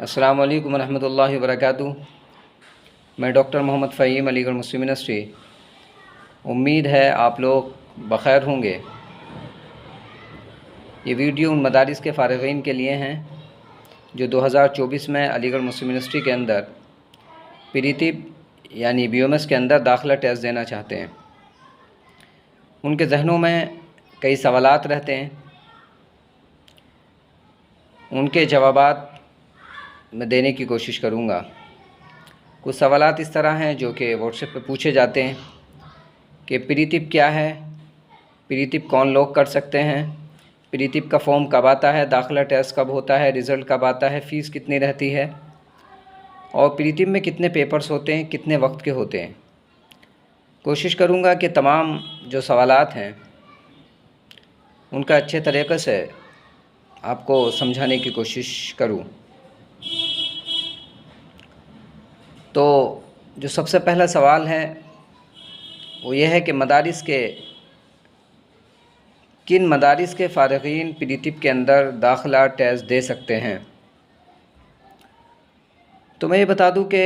अस्सलाम वालेकुम रहमतुल्लाहि व बरकातुहू। मैं डॉक्टर मोहम्मद फ़हीम, अलीगढ़ मुस्लिम यूनिवर्सिटी। उम्मीद है आप लोग बख़ैर होंगे। ये वीडियो उन मदारिस के फ़ारिग़ीन के लिए हैं जो 2024 में अलीगढ़ मुस्लिम यूनिवर्सिटी के अंदर प्रीतिप यानी BOMS के अंदर दाखिला टेस्ट देना चाहते हैं। उनके ज़हनों में कई सवालात रहते हैं, उनके जवाबात मैं देने की कोशिश करूँगा। कुछ सवालात इस तरह हैं जो कि व्हाट्सएप पे पूछे जाते हैं कि प्रीतिप क्या है, प्रीतिप कौन लोग कर सकते हैं, प्रीतिप का फॉर्म कब आता है, दाखिला टेस्ट कब होता है, रिज़ल्ट कब आता है, फ़ीस कितनी रहती है और प्रीतिप में कितने पेपर्स होते हैं, कितने वक्त के होते हैं। कोशिश करूँगा कि तमाम जो सवालात हैं उनका अच्छे तरीक़े से आपको समझाने की कोशिश करूँ। तो जो सबसे पहला सवाल है वो ये है कि किन मदारिस के फ़ारिग़ीन प्रीतिप के अंदर दाखिला टेस्ट दे सकते हैं। तो मैं ये बता दूं कि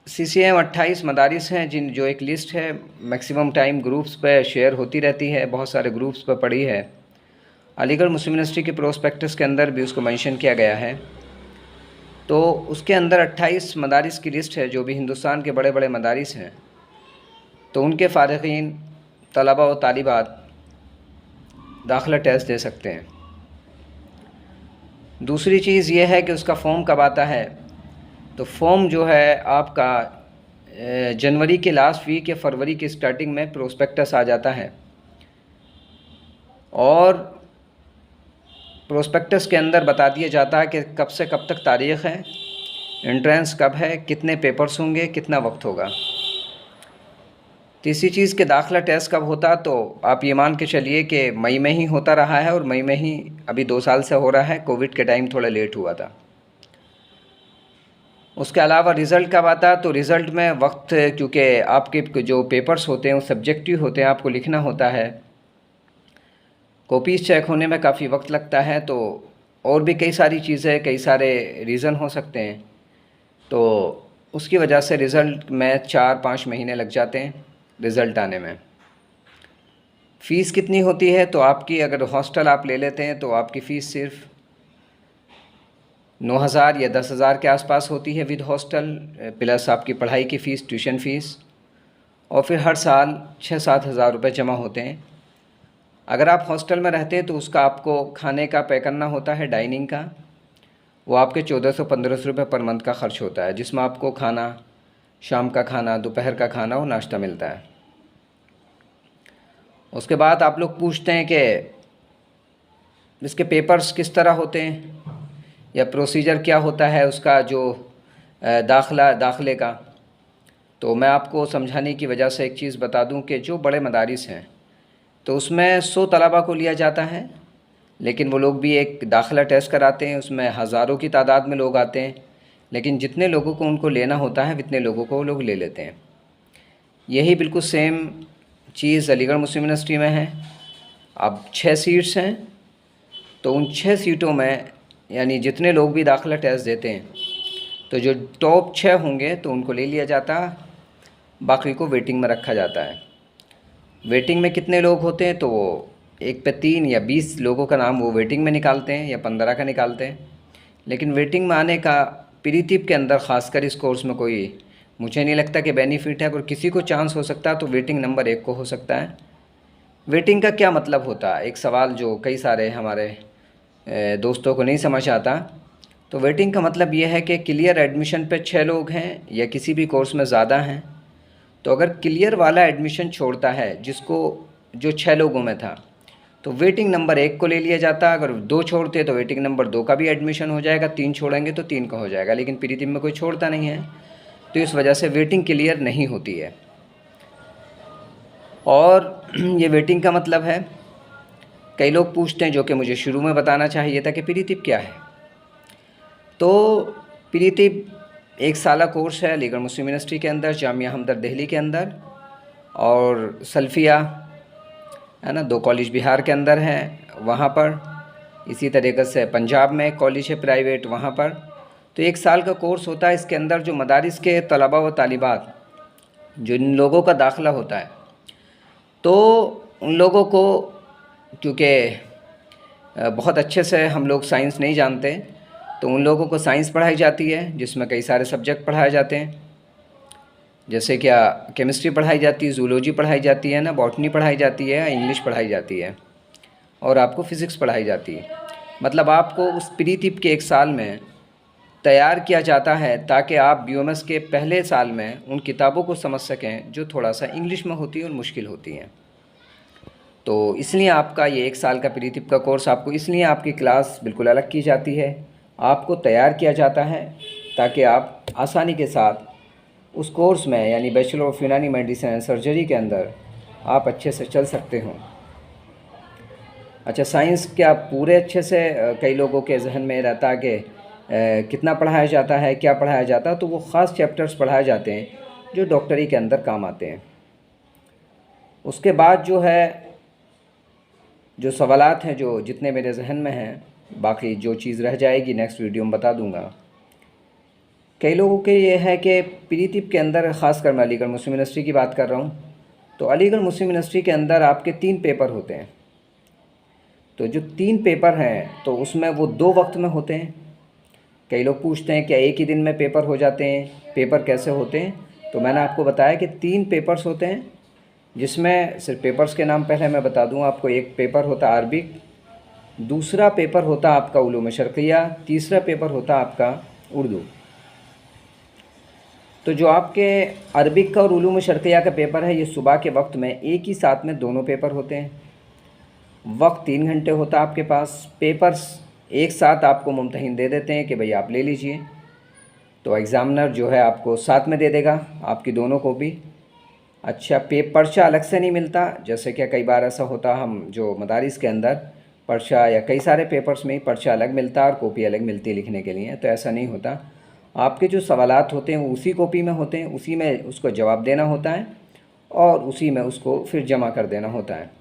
CCM 28 मदारिस हैं जो एक लिस्ट है, मैक्सिमम टाइम ग्रुप्स पर शेयर होती रहती है, बहुत सारे ग्रुप्स पर पड़ी है। अलीगढ़ मुस्लिम यूनिवर्सिटी के प्रोस्पेक्टस के अंदर भी उसको मेंशन किया गया है। तो उसके अंदर 28 मदारिस की लिस्ट है जो भी हिंदुस्तान के बड़े बड़े मदारिस हैं। तो उनके फ़ारिग़ीन, तलबा व तालिबात दाखिला टेस्ट दे सकते हैं। दूसरी चीज़ ये है कि उसका फॉर्म कब आता है। तो फॉर्म जो है आपका जनवरी के लास्ट वीक या फरवरी की स्टार्टिंग में प्रोस्पेक्टस आ जाता है और प्रोस्पेक्टस के अंदर बता दिया जाता है कि कब से कब तक तारीख़ है, एंट्रेंस कब है, कितने पेपर्स होंगे, कितना वक्त होगा। तीसरी चीज़ के दाखिला टेस्ट कब होता, तो आप ये मान के चलिए कि मई में ही होता रहा है और मई में ही अभी 2 साल से हो रहा है। कोविड के टाइम थोड़ा लेट हुआ था। उसके अलावा रिज़ल्ट कब आता, तो रिज़ल्ट में वक्त, क्योंकि आपके जो पेपर्स होते हैं वो सब्जेक्टिव होते हैं, आपको लिखना होता है, कॉपीज़ चेक होने में काफ़ी वक्त लगता है। तो और भी कई सारी चीज़ें, कई सारे रीज़न हो सकते हैं। तो उसकी वजह से रिज़ल्ट में 4-5 महीने लग जाते हैं रिज़ल्ट आने में। फ़ीस कितनी होती है, तो आपकी अगर हॉस्टल आप ले लेते हैं तो आपकी फ़ीस सिर्फ 9,000 या 10,000 के आसपास होती है विद हॉस्टल, प्लस आपकी पढ़ाई की फ़ीस, ट्यूशन फ़ीस, और फिर हर साल 6-7 हज़ार रुपये जमा होते हैं। अगर आप हॉस्टल में रहते हैं तो उसका आपको खाने का पे करना होता है, डाइनिंग का, वो आपके 1400-1500 रुपये पर मंथ का ख़र्च होता है, जिसमें आपको खाना, शाम का खाना, दोपहर का खाना और नाश्ता मिलता है। उसके बाद आप लोग पूछते हैं कि इसके पेपर्स किस तरह होते हैं या प्रोसीजर क्या होता है उसका, जो दाखिले का। तो मैं आपको समझाने की वजह से एक चीज़ बता दूं कि जो बड़े मदारिस हैं तो उसमें 100 तलबा को लिया जाता है, लेकिन वो लोग भी एक दाखिला टेस्ट कराते हैं, उसमें हज़ारों की तादाद में लोग आते हैं, लेकिन जितने लोगों को उनको लेना होता है उतने लोगों को वो लोग ले लेते हैं। यही बिल्कुल सेम चीज़ अलीगढ़ मुस्लिम यूनिवर्सिटी में है। अब 6 सीट्स हैं, तो उन 6 सीटों में यानी जितने लोग भी दाखिला टेस्ट देते हैं तो जो टॉप 6 होंगे तो उनको ले लिया जाता, बाकी को वेटिंग में रखा जाता है। वेटिंग में कितने लोग होते हैं, तो वो 1 पे 3 या 20 लोगों का नाम वो वेटिंग में निकालते हैं या 15 का निकालते हैं। लेकिन वेटिंग में आने का प्रीतिप के अंदर ख़ासकर इस कोर्स में कोई, मुझे नहीं लगता कि बेनिफिट है। अगर किसी को चांस हो सकता है तो वेटिंग नंबर 1 को हो सकता है। वेटिंग का क्या मतलब होता है, एक सवाल जो कई सारे हमारे दोस्तों को नहीं समझ आता। तो वेटिंग का मतलब ये है कि क्लियर एडमिशन पे 6 लोग हैं या किसी भी कोर्स में ज़्यादा हैं, तो अगर क्लियर वाला एडमिशन छोड़ता है जिसको, जो 6 लोगों में था, तो वेटिंग नंबर 1 को ले लिया जाता। अगर 2 छोड़ते तो वेटिंग नंबर 2 का भी एडमिशन हो जाएगा, 3 छोड़ेंगे तो 3 का हो जाएगा। लेकिन प्रीतिप में कोई छोड़ता नहीं है, तो इस वजह से वेटिंग क्लियर नहीं होती है। और ये वेटिंग का मतलब है, कई लोग पूछते हैं, जो कि मुझे शुरू में बताना चाहिए था, कि प्रीतिप क्या है। तो प्रीतिप 1 साला कोर्स है अलीगढ़ मुस्लिम यूनिवर्सिटी के अंदर, जामिया हमदर्द दिल्ली के अंदर, और सल्फिया है ना, 2 कॉलेज बिहार के अंदर हैं, वहाँ पर। इसी तरीक़े से पंजाब में एक कॉलेज है प्राइवेट, वहाँ पर। तो 1 साल का कोर्स होता है। इसके अंदर जो मदारिस के तलबा व तालिबात, जो इन लोगों का दाखिला होता है, तो उन लोगों को, क्योंकि बहुत अच्छे से हम लोग साइंस नहीं जानते, तो उन लोगों को साइंस पढ़ाई जाती है, जिसमें कई सारे सब्जेक्ट पढ़ाए जाते हैं। जैसे क्या केमिस्ट्री पढ़ाई जाती है, जूलॉजी पढ़ाई जाती है ना, बॉटनी पढ़ाई जाती है, इंग्लिश पढ़ाई जाती है, और आपको फ़िज़िक्स पढ़ाई जाती है। मतलब आपको उस प्री टिप के 1 साल में तैयार किया जाता है ताकि आप BOMS के पहले साल में उन किताबों को समझ सकें जो थोड़ा सा इंग्लिश में होती हैं और मुश्किल होती हैं। तो इसलिए आपका ये 1 साल का प्री टिप का कोर्स, आपको इसलिए आपकी क्लास बिल्कुल अलग की जाती है, आपको तैयार किया जाता है ताकि आप आसानी के साथ उस कोर्स में, यानी बैचलर ऑफ यूनानी मेडिसिन एंड सर्जरी के अंदर आप अच्छे से चल सकते हो। अच्छा, साइंस क्या पूरे अच्छे से कई लोगों के जहन में रहता है कि कितना पढ़ाया जाता है, क्या पढ़ाया जाता है, तो वो ख़ास चैप्टर्स पढ़ाए जाते हैं जो डॉक्टरी के अंदर काम आते हैं। उसके बाद जो है, जो सवालात हैं, जो जितने मेरे जहन में हैं, बाकी जो चीज़ रह जाएगी नेक्स्ट वीडियो में बता दूंगा। कई लोगों के ये है कि प्री टिप के अंदर, ख़ासकर मैं अलीगढ़ मुस्लिम यूनिवर्सिटी की बात कर रहा हूँ, तो अलीगढ़ मुस्लिम यूनिवर्सिटी के अंदर आपके 3 पेपर होते हैं। तो जो 3 पेपर हैं तो उसमें वो 2 वक्त में होते हैं। कई लोग पूछते हैं क्या एक ही दिन में पेपर हो जाते हैं, पेपर कैसे होते हैं? तो मैंने आपको बताया कि 3 पेपर्स होते हैं, जिसमें सिर्फ पेपर्स के नाम पहले मैं बता दूं आपको। एक पेपर होता है अरबिक, दूसरा पेपर होता आपका उलूम शर्क़िया, तीसरा पेपर होता आपका उर्दू। तो जो आपके अरबिक का और उलूम शर्क़िया का पेपर है, ये सुबह के वक्त में एक ही साथ में दोनों पेपर होते हैं। वक्त 3 घंटे होता है आपके पास। पेपर्स एक साथ आपको मुमतहिन दे देते हैं कि भाई आप ले लीजिए। तो एग्ज़ामिनर जो है आपको साथ में दे देगा आपकी दोनों कॉपी। अच्छा, पर्चा अलग से नहीं मिलता, जैसे कि कई बार ऐसा होता, हम जो मदारिस के अंदर पर्चा या कई सारे पेपर्स में ही पर्चा अलग मिलता है और कॉपी अलग मिलती है लिखने के लिए, तो ऐसा नहीं होता। आपके जो सवालात होते हैं वो उसी कॉपी में होते हैं, उसी में उसको जवाब देना होता है और उसी में उसको फिर जमा कर देना होता है।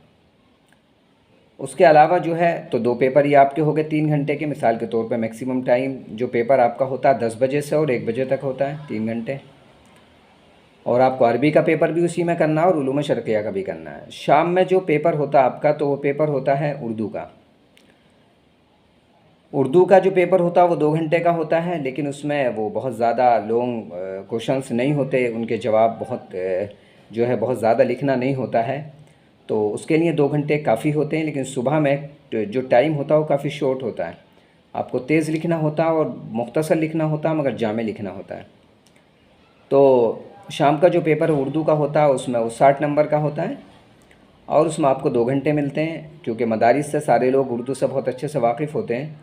उसके अलावा जो है तो 2 पेपर ही आपके हो गए 3 घंटे के। मिसाल के तौर पे मैक्सिमम टाइम जो पेपर आपका होता है 10 बजे से और 1 बजे तक होता है, 3 घंटे। और आपको अरबी का पेपर भी उसी में करना है और उलूम शर्क़िया का भी करना है। शाम में जो पेपर होता है आपका, तो वो पेपर होता है उर्दू का। उर्दू का जो पेपर होता है वो 2 घंटे का होता है, लेकिन उसमें वो बहुत ज़्यादा लॉन्ग क्वेश्चंस नहीं होते, उनके जवाब बहुत जो है बहुत ज़्यादा लिखना नहीं होता है, तो उसके लिए 2 घंटे काफ़ी होते हैं। लेकिन सुबह में जो टाइम होता है वो काफ़ी शॉर्ट होता है, आपको तेज़ लिखना होता है और मुख्तसर लिखना होता है, मगर जामे लिखना होता है। तो शाम का जो पेपर उर्दू का होता है उसमें वो 60 नंबर का होता है और उसमें आपको 2 घंटे मिलते हैं। क्योंकि मदारिस से सारे लोग उर्दू से बहुत अच्छे से वाकिफ़ होते हैं,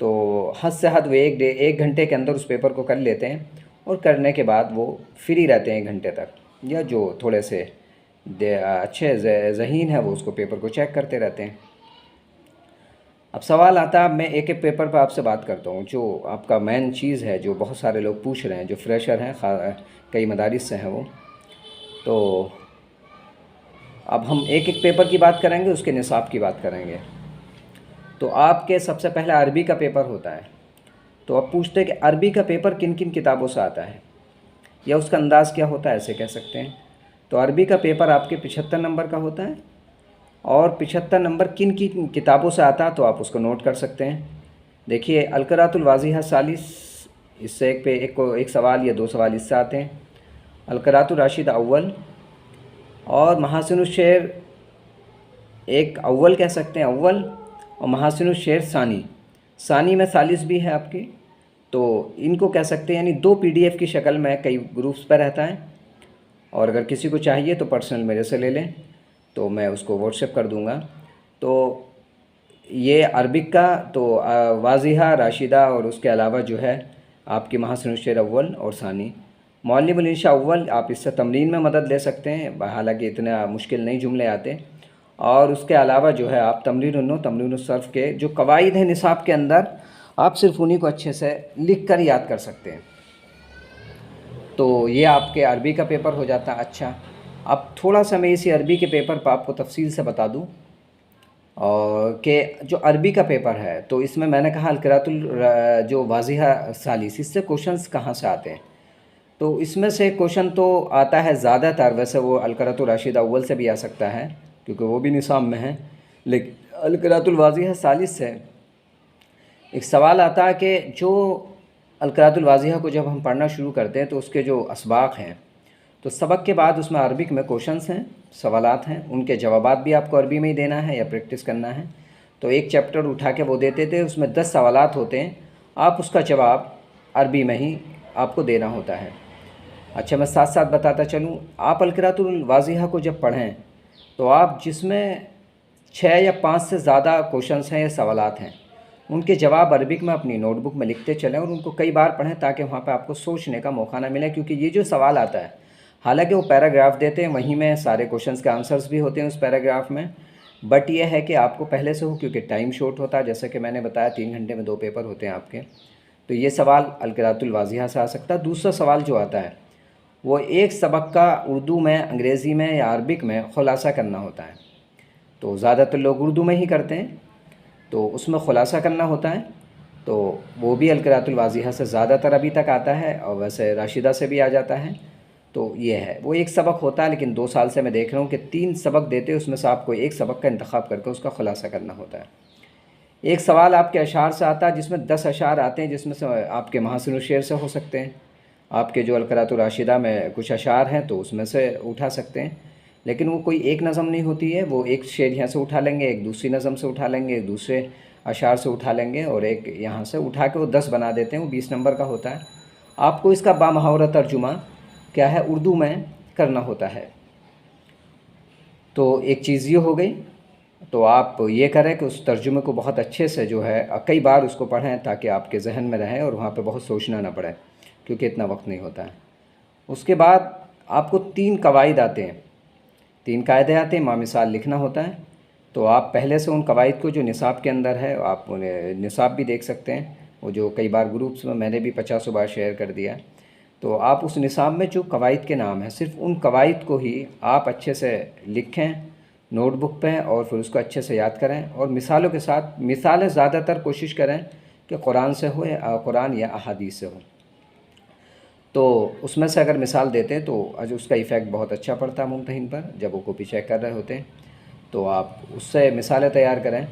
तो हद से हद वो 1 घंटे के अंदर उस पेपर को कर लेते हैं और करने के बाद वो फ्री रहते हैं 1 घंटे तक, या जो थोड़े से अच्छे ज़हीन है वो उसको पेपर को चेक करते रहते हैं। अब सवाल आता है, मैं एक एक पेपर पर आपसे बात करता हूँ। जो आपका मेन चीज़ है, जो बहुत सारे लोग पूछ रहे हैं, जो फ्रेशर हैं, कई मदारिस से हैं वो, तो अब हम एक एक पेपर की बात करेंगे, उसके निसाब की बात करेंगे। तो आपके सबसे पहले अरबी का पेपर होता है। तो आप पूछते हैं कि अरबी का पेपर किन किन किताबों से आता है या उसका अंदाज़ क्या होता है, ऐसे कह सकते हैं। तो अरबी का पेपर आपके 75 नंबर का होता है और 75 नंबर किन किन किताबों से आता है तो आप उसको नोट कर सकते हैं। देखिए, अलक़रातुल वाज़िहा सालिस, इससे एक सवाल या 2 सवाल इससे आते हैं। अलक़रातुर राशिदा अव्वल और महासिनुश शेर, एक अव्वल कह सकते हैं अव्वल, और महासिनुश शेर सानी में सालिस भी है आपकी, तो इनको कह सकते हैं। यानी 2 PDF की शक्ल में कई ग्रुप्स पर रहता है, और अगर किसी को चाहिए तो पर्सनल मेरे से ले लें, तो मैं उसको व्हाट्सएप कर दूंगा। तो ये अरबिक का तो वाज़िहा, राशिदा और उसके अलावा जो है आपकी महासिनुश शेर अव्वल और सानी। मुअल्लिमुल इंशा अव्वल, आप इससे तमरीन में मदद ले सकते हैं, हालांकि इतना मुश्किल नहीं जुमले आते। और उसके अलावा जो है आप तमरीन सर्फ के जो कवायद हैं निसाब के अंदर, आप सिर्फ उन्हीं को अच्छे से लिख कर याद कर सकते हैं। तो ये आपके अरबी का पेपर हो जाता है। अच्छा, अब थोड़ा सा मैं इसी अरबी के पेपर पर आपको तफसील से बता दूं। और कि जो अरबी का पेपर है तो इसमें मैंने कहा अलक़िरातुल जो वाज़िहा सालिस, इससे क्वेश्चंस कहाँ से आते हैं। तो इसमें से क्वेश्चन तो आता है ज़्यादातर, वैसे वो अलक़िरातुल राशिदा अव्वल से भी आ सकता है क्योंकि वो भी निसाब में है, लेकिन अलक़िरातुल वाज़िहा सालिस से एक सवाल आता है कि जो अलक़िरातुल वाज़िहा को जब हम पढ़ना शुरू करते हैं तो उसके जो असबाक़ हैं, तो सबक के बाद उसमें अरबिक में क्वेश्चंस हैं, सवालात हैं, उनके जवाबात भी आपको अरबी में ही देना है या प्रैक्टिस करना है। तो एक चैप्टर उठा के वो देते थे, उसमें 10 सवालात होते हैं, आप उसका जवाब अरबी में ही आपको देना होता है। अच्छा, मैं साथ साथ बताता चलूँ, आप अलक़िरातुल वाज़िहा को जब पढ़ें तो आप जिसमें 6 या 5 से ज़्यादा क्वेश्चंस हैं या सवालात हैं, उनके जवाब अरबिक में अपनी नोटबुक में लिखते चलें और उनको कई बार पढ़ें ताकि वहाँ पे आपको सोचने का मौका ना मिले। क्योंकि ये जो सवाल आता है, हालांकि वो पैराग्राफ देते हैं, वहीं में सारे क्वेश्चंस के आंसर्स भी होते हैं उस पैराग्राफ में, बट ये है कि आपको पहले से हो, क्योंकि टाइम शॉर्ट होता है, जैसे कि मैंने बताया 3 घंटे में 2 पेपर होते हैं आपके। तो ये सवाल अलक़िरातुल वाज़िहा से आ सकता है। दूसरा सवाल जो आता है वो एक सबक का उर्दू में, अंग्रेज़ी में या अरबिक में ख़ुलासा करना होता है। तो ज़्यादातर लोग उर्दू में ही करते हैं, तो उसमें ख़ुलासा करना होता है, तो वो भी अलक़िरातुल वाज़िहा से ज़्यादातर अभी तक आता है, और वैसे राशिदा से भी आ जाता है। तो ये है, वो एक सबक होता है, लेकिन 2 साल से मैं देख रहा हूँ कि 3 सबक देते हैं, उसमें से आपको एक सबक का इंतखाब करके उसका ख़ुलासा करना होता है। एक सवाल आपके अशार से आता है, जिसमें 10 अशार आते हैं, जिसमें से आपके महसिनुल शेर से हो सकते हैं, आपके जो अलक़िरातुल राशिदा में कुछ अशार हैं तो उसमें से उठा सकते हैं, लेकिन वो कोई एक नज़म नहीं होती है। वो एक शेर यहाँ से उठा लेंगे, एक दूसरी नज़म से उठा लेंगे, एक दूसरे अशार से उठा लेंगे, और एक यहाँ से उठा के वो 10 बना देते हैं, वो 20 नंबर का होता है। आपको इसका बामहावरा तर्जुमा क्या है, उर्दू में करना होता है। तो एक चीज़ ये हो गई। तो आप ये करें कि उस तर्जुमे को बहुत अच्छे से जो है कई बार उसको पढ़ें, ताकि आपके जहन में रहें और वहाँ पे बहुत सोचना ना पड़े, क्योंकि इतना वक्त नहीं होता है। उसके बाद आपको 3 कवायद आते हैं, 3 कायदे आते हैं, मामिसाल लिखना होता है। तो आप पहले से उन कवायद को जो निसाब के अंदर है, आप उन्हें निसाब भी देख सकते हैं, वो जो कई बार ग्रुप्स में मैंने भी 50 बार शेयर कर दिया। तो आप उस निसाब में जो कवायद के नाम हैं, सिर्फ उन कवायद को ही आप अच्छे से लिखें नोटबुक पे, और फिर उसको अच्छे से याद करें, और मिसालों के साथ, मिसालें ज़्यादातर कोशिश करें कि कुरान से हो, या कुरान या अहादीस से हो। तो उसमें से अगर मिसाल देते हैं तो आज उसका इफ़ेक्ट बहुत अच्छा पड़ता है मुम्तहिन पर, जब वो कॉपी चेक कर रहे होते हैं। तो आप उससे मिसालें तैयार करें,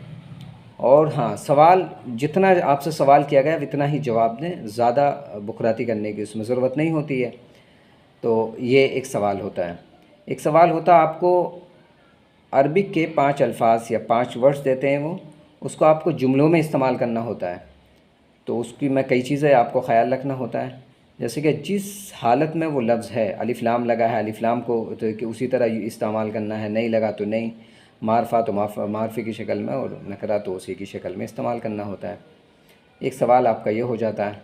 और हाँ, सवाल जितना आपसे सवाल किया गया उतना ही जवाब दें, ज़्यादा बुकराती करने की उसमें ज़रूरत नहीं होती है। तो ये एक सवाल होता है। एक सवाल होता है, आपको अरबिक के 5 अल्फाज या 5 वर्ड्स देते हैं, वो उसको आपको जुमलों में इस्तेमाल करना होता है। तो उसकी मैं कई चीज़ें आपको ख़याल रखना होता है, जैसे कि जिस हालत में वो लफ्ज़ है, अलिफ लाम लगा है, अलिफ लाम को तो कि उसी तरह इस्तेमाल करना है, नहीं लगा तो नहीं, मारफा तो मारफे की शक्ल में, और नकरा तो उसी की शक्ल में इस्तेमाल करना होता है। एक सवाल आपका ये हो जाता है।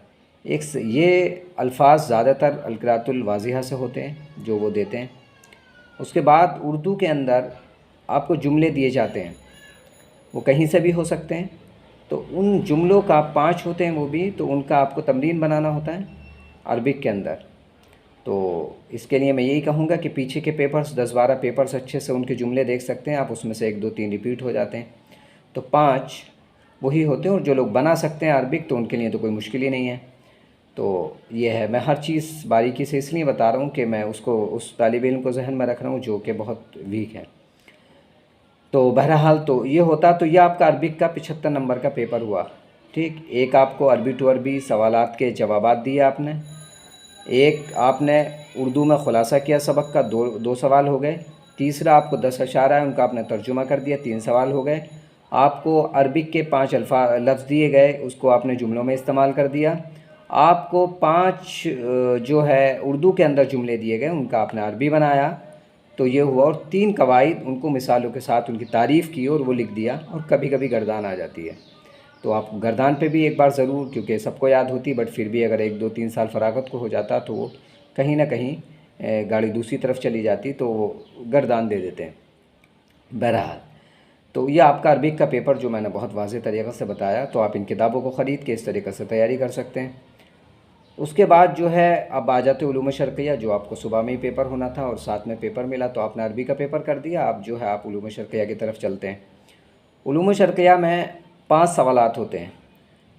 ये अल्फाज ज़्यादातर अलक़िरातुल वाज़िहा से होते हैं जो वो देते हैं। उसके बाद उर्दू के अंदर आपको जुमले दिए जाते हैं, वो कहीं से भी हो सकते हैं। तो उन जुमलों का 5 होते हैं वो भी, तो उनका आपको तमरीन बनाना होता है अरबिक के अंदर। तो इसके लिए मैं यही कहूँगा कि पीछे के पेपर्स 10-12 पेपर्स अच्छे से उनके जुमले देख सकते हैं आप, उसमें से 1, 2, 3 रिपीट हो जाते हैं। तो 5 वही होते हैं, और जो लोग बना सकते हैं अरबिक तो उनके लिए तो कोई मुश्किल ही नहीं है। तो ये है, मैं हर चीज़ बारीकी से इसलिए बता रहा हूँ कि मैं उसको उस तालिब इल्म को जहन में रख रहा हूँ जो कि बहुत वीक है। तो बहरहाल तो ये होता, तो ये आपका अरबिक का 75 नंबर का पेपर हुआ। ठीक, एक आपको अरबी टू अरबी सवालात के जवाबात दिए आपने, एक आपने उर्दू में ख़ुलासा किया सबक का, दो सवाल हो गए। तीसरा आपको 10 अशारा है, उनका आपने तर्जुमा कर दिया, 3 सवाल हो गए। आपको अरबिक के 5 लफ्ज़ दिए गए, उसको आपने जुमलों में इस्तेमाल कर दिया। आपको 5 जो है उर्दू के अंदर जुमले दिए गए, उनका आपने अरबी बनाया, तो ये हुआ। और 3 कवायद, उनको मिसालों के साथ उनकी तारीफ़ की और वो लिख दिया। और कभी कभी गर्दान आ जाती है, तो आप गर्दान पे भी एक बार ज़रूर, क्योंकि सबको याद होती, बट फिर भी अगर 1, 2, 3 साल फरागत को हो जाता तो वो कहीं ना कहीं गाड़ी दूसरी तरफ चली जाती, तो वो गर्दान दे देते हैं। बहरहाल, तो ये आपका अरबिक का पेपर जो मैंने बहुत वाज़ेह तरीक़े से बताया, तो आप इन किताबों को ख़रीद के इस तरीक़े से तैयारी कर सकते हैं। उसके बाद जो है अब आ जाते उलूम शर्क़िया, जो आपको सुबह में ही पेपर होना था और साथ में पेपर मिला, तो आपने अरबी का पेपर कर दिया। अब जो है आप उलूम शर्क़िया की तरफ चलते हैं। उलूम शर्क़िया में 5 सवालात होते हैं।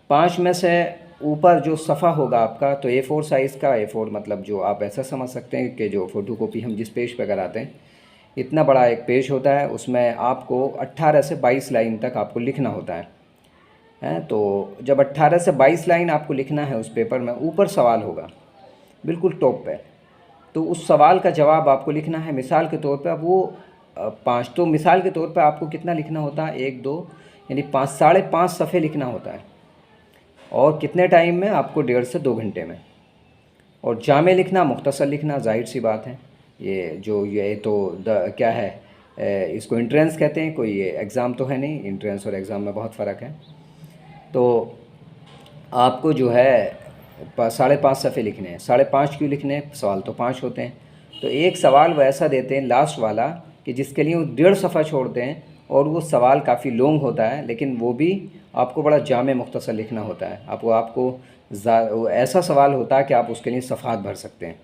5 में से ऊपर जो सफ़ा होगा आपका, तो A4 साइज़ का, A4 मतलब जो आप ऐसा समझ सकते हैं कि जो फ़ोटोकॉपी हम जिस पेज पे कराते हैं, इतना बड़ा एक पेज होता है। उसमें आपको 18 से 22 लाइन तक आपको लिखना होता है। तो जब 18 से 22 लाइन आपको लिखना है उस पेपर में, ऊपर सवाल होगा बिल्कुल टॉप पे, तो उस सवाल का जवाब आपको लिखना है। मिसाल के तौर पे अब वो 5, तो मिसाल के तौर पे आपको कितना लिखना होता है, 1 2 यानी 5 साढ़े 5 सफ़े लिखना होता है। और कितने टाइम में? आपको 1.5 से 2 घंटे में। और जामे लिखना, मुख्तसर लिखना, ज़ाहिर सी बात है। ये तो क्या है, इसको एंट्रेंस कहते हैं, कोई ये एग्ज़ाम तो है नहीं। एंट्रेंस और एग्ज़ाम में बहुत फ़र्क है। तो आपको जो है 5.5 सफ़े लिखने हैं। 5.5 क्यों लिखने हैं? सवाल तो 5 होते हैं। तो एक सवाल वो ऐसा देते हैं लास्ट वाला कि जिसके लिए वो 1.5 सफ़ा छोड़ते हैं, और वो सवाल काफ़ी लॉन्ग होता है, लेकिन वो भी आपको बड़ा जामे मुख्तसर लिखना होता है। आपको ऐसा सवाल होता है कि आप उसके लिए सफ़ात भर सकते हैं,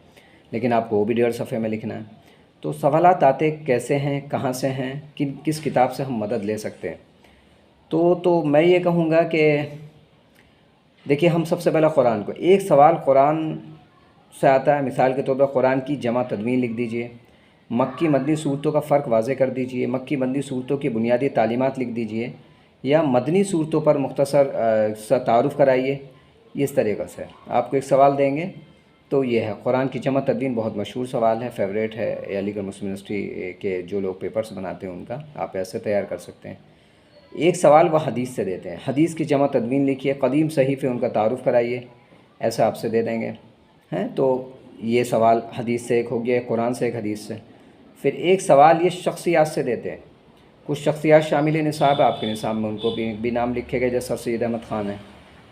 लेकिन आपको वो भी 1.5 सफ़े में लिखना है। तो सवालात आते कैसे हैं, कहाँ से हैं, किस किताब से हम मदद ले सकते हैं? तो मैं ये कहूँगा कि देखिए, हम सबसे पहले कुरान को, एक सवाल कुरान से आता है। मिसाल के तौर पर कुरान की जमा तदवीन लिख दीजिए, मक्की मदनी सूरतों का फ़र्क वाज़े कर दीजिए, मक्की मदनी सूरतों की बुनियादी तालीमात लिख दीजिए, या मदनी सूरतों पर मुख्तसर सा तारुफ़ कराइए। इस तरीक़े से आपको एक सवाल देंगे। तो ये है कुरान की जमा तदवीन, बहुत मशहूर सवाल है, फेवरेट है अलीगढ़ मुस्लिम यूनिवर्सिटी के जो लोग पेपर्स बनाते हैं उनका। आप ऐसे तैयार कर सकते हैं। एक सवाल वह हदीस से देते हैं, हदीस की जमा तदवीन लिखिए, क़दीम सहीफ़े उनका तारुफ़ कराइए, ऐसा आपसे दे देंगे। हैं, तो ये सवाल हदीस से एक हो गया, कुरान से एक, हदीस से। फिर एक सवाल ये शख्सियात से देते हैं। कुछ शख्सियात शामिल निसाब है आपके निसाब में, उनको भी नाम लिखे गए, जैसे सर सैयद अहमद ख़ान है,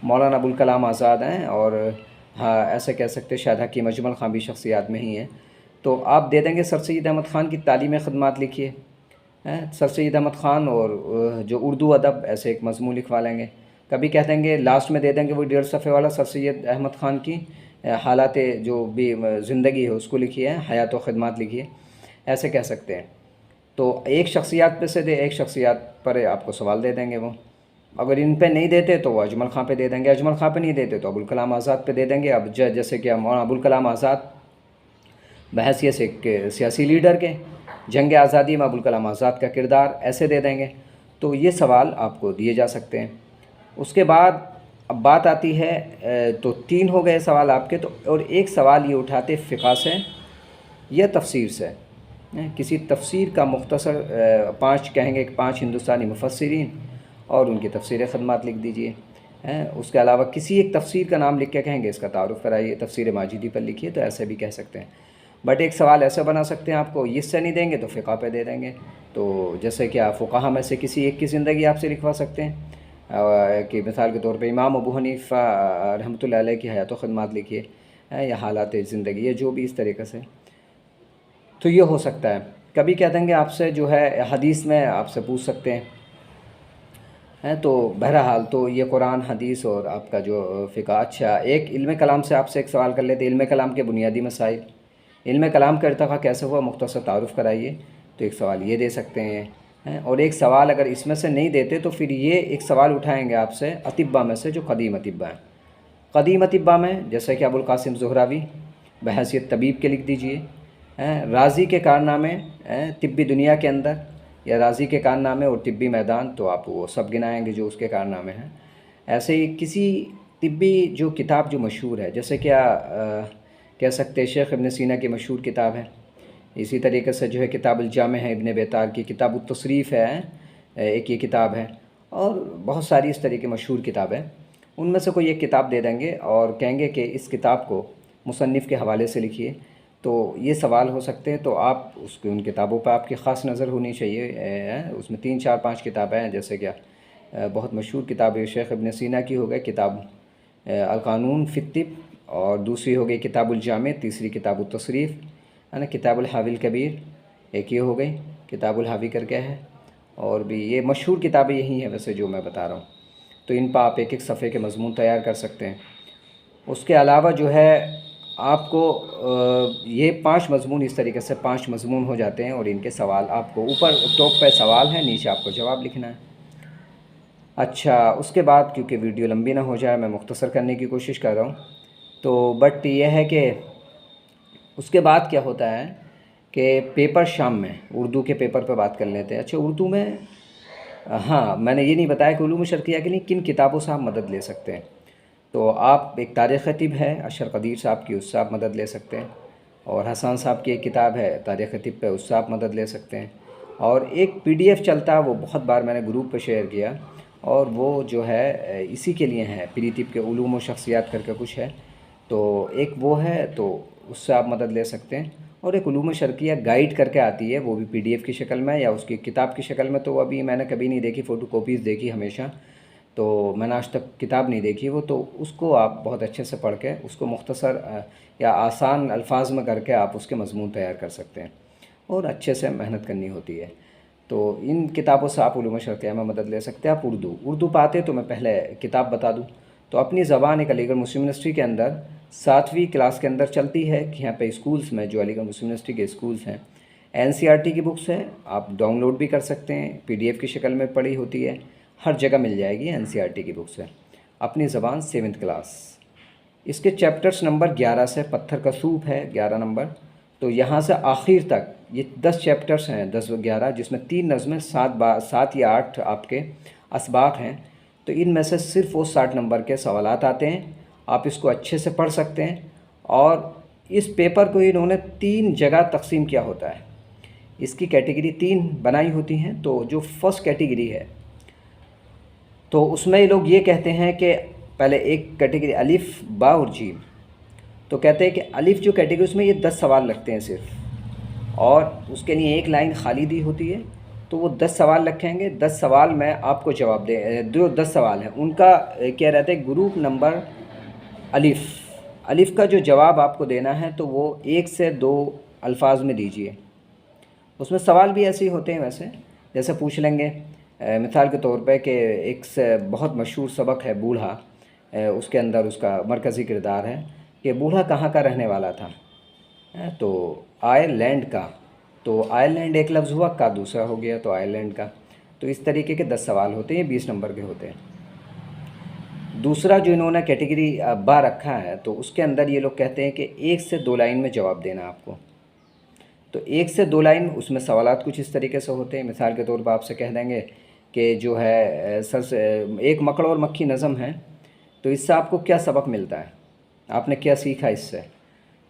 मौलाना अबुल कलाम आज़ाद हैं, और हाँ ऐसे कह सकते हैं शायद हकीम अजमल ख़ान भी शख्सियात में ही हैं। तो आप दे देंगे सर सैयद अहमद ख़ान की तालीम ख़िदमत लिखिए, हैं, सर सैयद अहमद ख़ान, और जो उर्दू अदब, ऐसे एक मज़मून लिखवा लेंगे। कभी कह देंगे लास्ट में दे देंगे वो 1.5 सफ़े वाला सर सैयद अहमद ख़ान की हालात जो भी ज़िंदगी है उसको लिखिए, हयात व ख़िदमत लिखिए, ऐसे कह सकते हैं। तो एक शख्सियात पे से दे, एक शख्सियात पर आपको सवाल दे देंगे वो। अगर इन पे नहीं देते तो वो अजमल ख़ान पे दे देंगे, अजमल ख़ान पे नहीं देते तो अबुल कलाम आज़ाद पे दे देंगे। अब जैसे कि मौलाना अबुल कलाम आज़ाद बहैसियत से एक सियासी लीडर के, जंग आज़ादी में अबुल कलाम आज़ाद का किरदार, ऐसे दे देंगे। तो ये सवाल आपको दिए जा सकते हैं। उसके बाद अब बात आती है, तो 3 हो गए सवाल आपके। तो और एक सवाल ये उठाते फ़िक़ा से या तफसीर से, किसी तफसीर का मुख्तसर 5 कहेंगे कि 5 हिंदुस्तानी मुफस्सिरीन और उनकी तफसीर ख़िदमत लिख दीजिए, हैं। उसके अलावा किसी एक तफसीर का नाम लिख के कहेंगे इसका तारुफ़ कराइए, तफसीर माजिदी पर लिखिए, तो ऐसे भी कह सकते हैं। बट एक सवाल ऐसे बना सकते हैं, आपको इससे नहीं देंगे तो फ़िक़ा पे दे देंगे। तो जैसे कि आप फ़ुक़हा में से किसी एक की ज़िंदगी आपसे लिखवा सकते हैं, कि मिसाल के तौर पे इमाम अबू हनीफ़ा रहमतुल्लाह अलैह की हयात व ख़िदमत लिखिए, या हालात ज़िंदगी, या जो भी इस तरीक़े से। तो ये हो सकता है। कभी कह देंगे आपसे जो है हदीस में आपसे पूछ सकते हैं। तो बहरहाल तो ये कुरान, हदीस और आपका जो फ़िक़ा। अच्छा, एक इल्म कलाम से आपसे एक सवाल कर लेते हैं, इल्म कलाम के बुनियादी मसाइल, इल्म कलाम का इर्तिक़ा कैसे हुआ, मुख्तसर तारुफ़ कराइए। तो एक सवाल ये दे सकते हैं। और एक सवाल अगर इसमें से नहीं देते तो फिर ये एक सवाल उठाएंगे आपसे अतिब्बा में से, जो क़दीम अतिब्बा हैं। क़दीम अतिब्बा में जैसे कि अबुल कासिम ज़ुहरावी बहैसियत तबीब के लिख दीजिए, राज़ी के कारनामे तिब्बी दुनिया के अंदर, या राज़ी के कारनामे और तिब्बी मैदान, तो आप वो सब गिनाएंगे जो उसके कारनामे हैं। ऐसे ही किसी तिब्बी जो किताब जो मशहूर है, जैसे क्या कह सकते हैं शेख इब्न सीना की मशहूर किताब है। इसी तरीके से जो है किताबुल जामे है इब्न बेतार की, किताबुत तसरीफ़ है एक ये किताब है, और बहुत सारी इस तरह की मशहूर किताब है। उनमें से कोई एक किताब दे देंगे और कहेंगे कि इस किताब को मुसन्निफ़ के हवाले से लिखिए। तो ये सवाल हो सकते हैं। तो आप उसकी उन किताबों पर आपकी ख़ास नज़र होनी चाहिए। उसमें 3 4 5 किताबें हैं, जैसे क्या बहुत मशहूर किताब है शेख इब्न सीना की हो गई किताब अल-क़ानून फ़ी तिब, और दूसरी हो गई किताबुल जामे, तीसरी किताबुत तसरीफ़ है ना, किताबुल हाविल कबीर एक ये हो गई, किताबुल हावी करके है, और भी ये मशहूर किताबें यही हैं वैसे जो मैं बता रहा हूँ। तो इन पर आप एक एक सफ़े के मज़मून तैयार कर सकते हैं। उसके अलावा जो है आपको ये 5 मज़मून, इस तरीके से 5 मज़मून हो जाते हैं, और इनके सवाल आपको ऊपर टॉप पे सवाल है, नीचे आपको जवाब लिखना है। अच्छा, उसके बाद क्योंकि वीडियो लंबी ना हो जाए, मैं मुख्तसर करने की कोशिश कर रहा हूँ। तो बट ये है कि उसके बाद क्या होता है कि पेपर शाम में उर्दू के पेपर पे बात कर लेते हैं। अच्छा, उर्दू में हाँ, मैंने ये नहीं बताया कि उलूम शर्क़िया के लिए किन किताबों से आप मदद ले सकते हैं। तो आप एक तारीख़ ख़तीब है अशर कदीर साहब की, उससे आप मदद ले सकते हैं। और हसन साहब की एक किताब है तारीख़ ख़तीब पे, उससे आप मदद ले सकते हैं। और एक पीडीएफ चलता है, वो बहुत बार मैंने ग्रुप पे शेयर किया, और वो जो है इसी के लिए है, प्रीतिब के उलूम व शख्सियात करके कुछ है। तो एक वो है, तो उससे आप मदद ले सकते हैं। और एक उलूम शर्क़िया गाइड करके आती है, वो भी पीडीएफ की शक्ल में या उसकी किताब की शक्ल में। तो अभी मैंने कभी नहीं देखी, फ़ोटोकॉपीज़ देखी हमेशा, तो मैंने आज तक किताब नहीं देखी वो। तो उसको आप बहुत अच्छे से पढ़ के उसको मुख्तसर या आसान अल्फाज में करके आप उसके मज़मून तैयार कर सकते हैं, और अच्छे से मेहनत करनी होती है। तो इन किताबों से आप उलूम शर्क़िया में मदद ले सकते हैं। आप उर्दू पाते तो मैं पहले किताब बता दूँ। तो अपनी ज़बान एक अलीगढ़ मुस्लिम यूनिवर्सिटी के अंदर 7वीं क्लास के अंदर चलती है कि यहाँ पे स्कूल्स में, जो अलीगढ़ मुस्लिम यूनिवर्सिटी के स्कूल्स हैं, एनसीईआरटी की बुक्स है, आप डाउनलोड भी कर सकते हैं, पीडीएफ की शक्ल में पड़ी होती है, हर जगह मिल जाएगी। एनसीईआरटी की बुक्स है, अपनी ज़बान 7वीं क्लास। इसके चैप्टर्स नंबर 11 से पत्थर का सूप है 11 नंबर। तो यहाँ से आखिर तक ये 10 चैप्टर्स हैं, 10 व 11, जिसमें 3 नज़में, 7 या 8 आपके असबाक हैं। तो इनमें से सिर्फ वो 60 नंबर के सवालात आते हैं। आप इसको अच्छे से पढ़ सकते हैं। और इस पेपर को इन्होंने 3 जगह तकसीम किया होता है। इसकी कैटेगरी 3 बनाई होती हैं। तो जो फर्स्ट कैटेगरी है, तो उसमें ये लोग ये कहते हैं कि पहले एक कैटेगरी अलिफ, बा और जीम। तो कहते हैं कि अलिफ जो कैटेगरी, उसमें ये 10 सवाल लगते हैं सिर्फ, और उसके लिए एक लाइन खाली दी होती है। तो वो 10 सवाल रखेंगे, 10 सवाल में आपको जवाब दे, जो 10 सवाल हैं उनका क्या रहता है, ग्रुप नंबर अलिफ का जो जवाब आपको देना है, तो वो 1 से 2 अल्फाज में दीजिए। उसमें सवाल भी ऐसे ही होते हैं वैसे, जैसे पूछ लेंगे मिसाल के तौर पे कि एक से बहुत मशहूर सबक है बूढ़ा, उसके अंदर उसका मरकज़ी किरदार है कि बूढ़ा कहाँ का रहने वाला था, तो आयरलैंड का। तो आयरलैंड एक लफ्ज़ हुआ, का दूसरा हो गया, तो आयरलैंड का। तो इस तरीके के 10 सवाल होते हैं, 20 नंबर के होते हैं। दूसरा जो इन्होंने कैटेगरी बा रखा है, तो उसके अंदर ये लोग कहते हैं कि 1 से 2 लाइन में जवाब देना आपको। तो 1 से 2 लाइन, उसमें सवालात कुछ इस तरीके से होते हैं। मिसाल के तौर पर आपसे कह देंगे कि जो है सर से एक मकड़ और मक्खी नज़म है, तो इससे आपको क्या सबक मिलता है, आपने क्या सीखा इससे।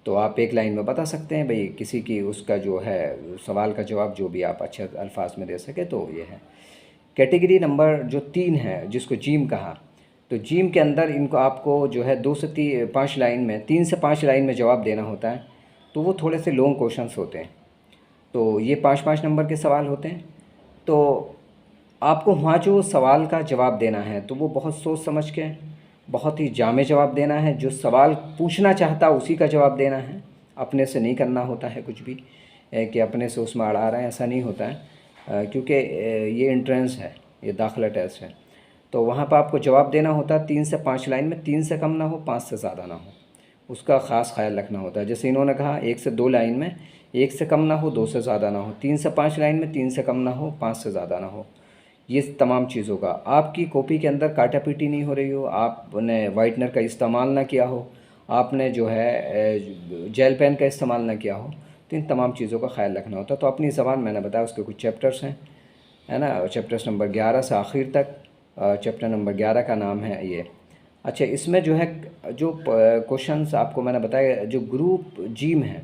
तो आप 1 लाइन में बता सकते हैं भाई, किसी की उसका जो है सवाल का जवाब जो भी आप अच्छे अल्फाज में दे सके। तो ये है कैटेगरी नंबर जो 3 है, जिसको जीम कहा। तो जीम के अंदर इनको आपको जो है 2 से 5 लाइन में, 3 से 5 लाइन में जवाब देना होता है। तो वो थोड़े से लॉन्ग क्वेश्चंस होते हैं। तो ये 5-5 नंबर के सवाल होते हैं। तो आपको वहाँ जो सवाल का जवाब देना है, तो वो बहुत सोच समझ के, बहुत ही जामे जवाब देना है। जो सवाल पूछना चाहता उसी का जवाब देना है, अपने से नहीं करना होता है कुछ भी कि अपने से उसमें अड़ा रहे हैं, ऐसा नहीं होता है। क्योंकि ये एंट्रेंस है, ये दाखिला टेस्ट है। तो वहाँ पर आपको जवाब देना होता है 3 से 5 लाइन में, 3 से कम ना हो, 5 से ज़्यादा ना हो, उसका ख़ास ख्याल रखना होता है। जैसे इन्होंने कहा 1 से 2 लाइन में, 1 से कम ना हो, 2 से ज़्यादा ना हो। 3 से 5 लाइन में, 3 से कम ना हो, 5 से ज़्यादा ना हो। ये तमाम चीज़ों का, आपकी कॉपी के अंदर काटा पीटी नहीं हो रही हो, आपने वाइटनर का इस्तेमाल ना किया हो, आपने जो है जेल पेन का इस्तेमाल ना किया हो, तो इन तमाम चीज़ों का ख्याल रखना होता है। तो अपनी ज़बान मैंने बताया, उसके कुछ चैप्टर्स हैं, है ना, चैप्टर्स नंबर 11 से आखिर तक। चैप्टर नंबर 11 का नाम है ये। अच्छा, इसमें जो है जो क्वेश्चंस आपको मैंने बताया, जो ग्रुप जीम है,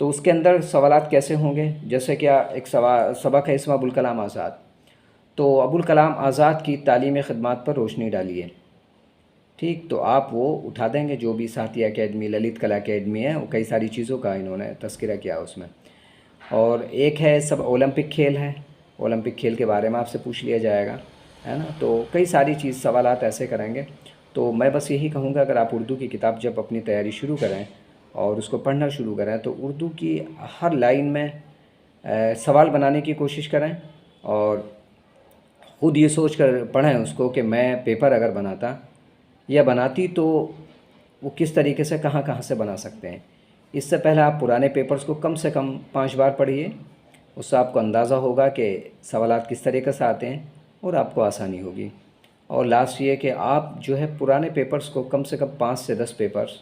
तो उसके अंदर सवालात कैसे होंगे। जैसे क्या एक सबक है इसमें अबुल कलाम आज़ाद। तो अबुल कलाम आज़ाद की तालीमी ख़िदमत पर रोशनी डालिए। ठीक, तो आप वो उठा देंगे, जो भी साथिया अकेडमी, ललित कला अकेडमी है, वो कई सारी चीज़ों का इन्होंने तज़किरा किया उसमें। और एक है सब ओलंपिक खेल है, ओलंपिक खेल के बारे में आपसे पूछ लिया जाएगा, है ना। तो कई सारी चीज़ सवालात ऐसे करेंगे। तो मैं बस यही कहूँगा, अगर आप उर्दू की किताब जब अपनी तैयारी शुरू करें और उसको पढ़ना शुरू करें, तो उर्दू की हर लाइन में सवाल बनाने की कोशिश करें, और ख़ुद ये सोच कर पढ़ें उसको कि मैं पेपर अगर बनाता या बनाती तो वो किस तरीके से कहाँ कहाँ से बना सकते हैं। इससे पहले आप पुराने पेपर्स को कम से कम 5 बार पढ़िए, उससे आपको अंदाज़ा होगा कि सवालात किस तरीके से आते हैं। और आपको आसानी होगी। और लास्ट ये कि आप जो है पुराने पेपर्स को कम से कम 5 से 10 पेपर्स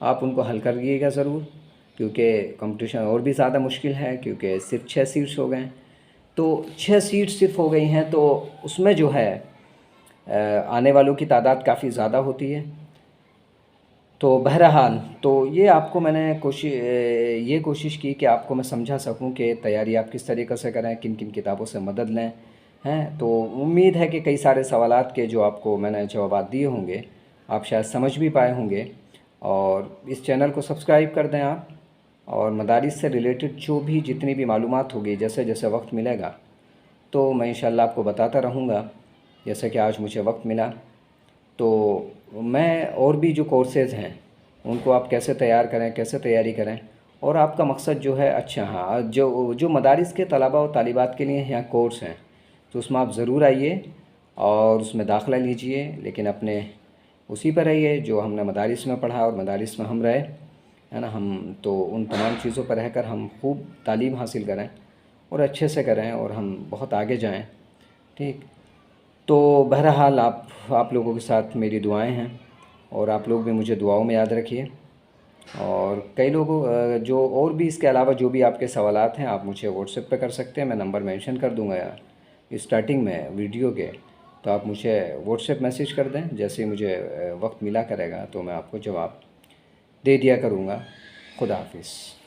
आप उनको हल करिएगा ज़रूर, क्योंकि कंपटीशन और भी ज़्यादा मुश्किल है, क्योंकि सिर्फ 6 सीट्स हो गए हैं। तो 6 सीट सिर्फ हो गई हैं, तो उसमें जो है आने वालों की तादाद काफ़ी ज़्यादा होती है। तो बहरहाल तो ये आपको मैंने ये कोशिश की कि आपको मैं समझा सकूं कि तैयारी आप किस तरीक़े से करें, किन किन किताबों से मदद लें हैं। तो उम्मीद है कि कई सारे सवालात के जो आपको मैंने जवाब दिए होंगे आप शायद समझ भी पाए होंगे। और इस चैनल को सब्सक्राइब कर दें आप, और मदारिस से रिलेटेड जो भी जितनी भी मालूमात होगी जैसे जैसे वक्त मिलेगा तो मैं इंशाल्लाह आपको बताता रहूँगा। जैसे कि आज मुझे वक्त मिला तो मैं और भी जो कोर्सेज़ हैं उनको आप कैसे तैयार करें, कैसे तैयारी करें, और आपका मकसद जो है अच्छा, हाँ, जो जो मदारिस के तलबा और तालिबात के लिए यहाँ कोर्स हैं तो उसमें आप ज़रूर आइए और उसमें दाखिला लीजिए, लेकिन अपने उसी पर रहिए जो हमने मदारिस में पढ़ा और मदारिस में हम रहे, है ना। हम तो उन तमाम चीज़ों पर रहकर हम खूब तालीम हासिल करें और अच्छे से करें और हम बहुत आगे जाएं। ठीक, तो बहरहाल आप लोगों के साथ मेरी दुआएं हैं और आप लोग भी मुझे दुआओं में याद रखिए। और कई लोगों जो और भी इसके अलावा जो भी आपके सवालात हैं आप मुझे व्हाट्सएप पे कर सकते हैं, मैं नंबर मेंशन कर दूंगा यार स्टार्टिंग में वीडियो के। तो आप मुझे व्हाट्सएप मैसेज कर दें, जैसे ही मुझे वक्त मिला करेगा तो मैं आपको जवाब दे दिया करूँगा। खुदा हाफिज़।